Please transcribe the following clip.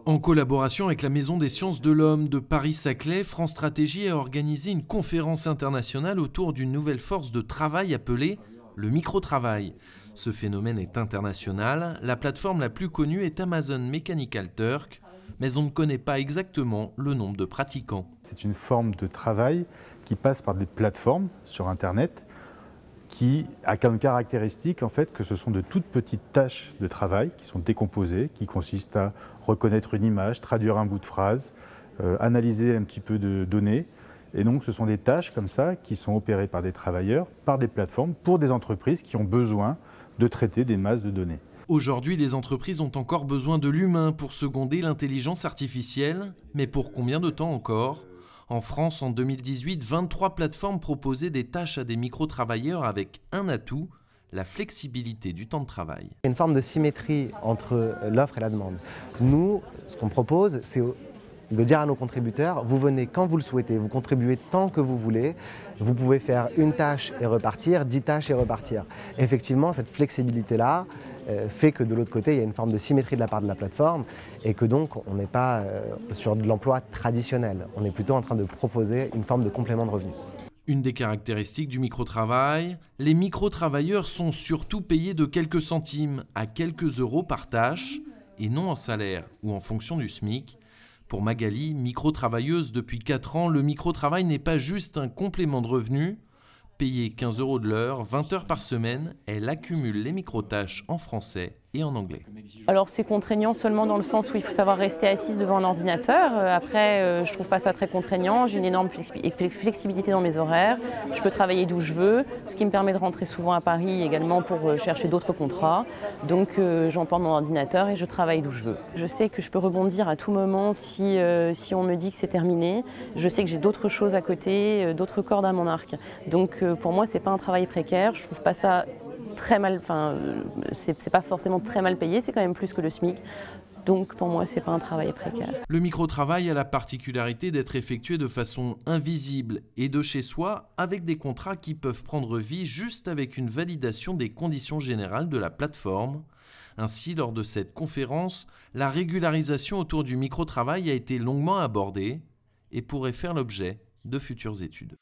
En collaboration avec la Maison des sciences de l'homme de Paris-Saclay, France Stratégie a organisé une conférence internationale autour d'une nouvelle force de travail appelée le micro-travail. Ce phénomène est international. La plateforme la plus connue est Amazon Mechanical Turk, mais on ne connaît pas exactement le nombre de pratiquants. C'est une forme de travail qui passe par des plateformes sur Internet qui a comme caractéristique en fait que ce sont de toutes petites tâches de travail qui sont décomposées, qui consistent à reconnaître une image, traduire un bout de phrase, analyser un petit peu de données. Et donc ce sont des tâches comme ça qui sont opérées par des travailleurs, par des plateformes, pour des entreprises qui ont besoin de traiter des masses de données. Aujourd'hui, les entreprises ont encore besoin de l'humain pour seconder l'intelligence artificielle, mais pour combien de temps encore ? En France, en 2018, 23 plateformes proposaient des tâches à des micro-travailleurs avec un atout, la flexibilité du temps de travail. Il y a une forme de symétrie entre l'offre et la demande. Nous, ce qu'on propose, c'est de dire à nos contributeurs, vous venez quand vous le souhaitez, vous contribuez tant que vous voulez, vous pouvez faire une tâche et repartir, 10 tâches et repartir. Effectivement, cette flexibilité-là fait que de l'autre côté, il y a une forme de symétrie de la part de la plateforme et que donc on n'est pas sur de l'emploi traditionnel, on est plutôt en train de proposer une forme de complément de revenu. Une des caractéristiques du micro-travail, les micro-travailleurs sont surtout payés de quelques centimes à quelques euros par tâche et non en salaire ou en fonction du SMIC. Pour Magali, micro-travailleuse depuis 4 ans, le micro-travail n'est pas juste un complément de revenu. Payée 15 € de l'heure, 20 heures par semaine, elle accumule les micro-tâches en français et en anglais. Alors c'est contraignant seulement dans le sens où il faut savoir rester assise devant un ordinateur. Après, je trouve pas ça très contraignant. J'ai une énorme flexibilité dans mes horaires. Je peux travailler d'où je veux, ce qui me permet de rentrer souvent à Paris également pour chercher d'autres contrats. Donc j'emporte mon ordinateur et je travaille d'où je veux. Je sais que je peux rebondir à tout moment si on me dit que c'est terminé. Je sais que j'ai d'autres choses à côté, d'autres cordes à mon arc. Donc pour moi, c'est pas un travail précaire. Je trouve pas ça très mal, c'est pas forcément très mal payé, c'est quand même plus que le SMIC. Donc pour moi, c'est pas un travail précaire. Le micro-travail a la particularité d'être effectué de façon invisible et de chez soi, avec des contrats qui peuvent prendre vie juste avec une validation des conditions générales de la plateforme. Ainsi, lors de cette conférence, la régularisation autour du micro-travail a été longuement abordée et pourrait faire l'objet de futures études.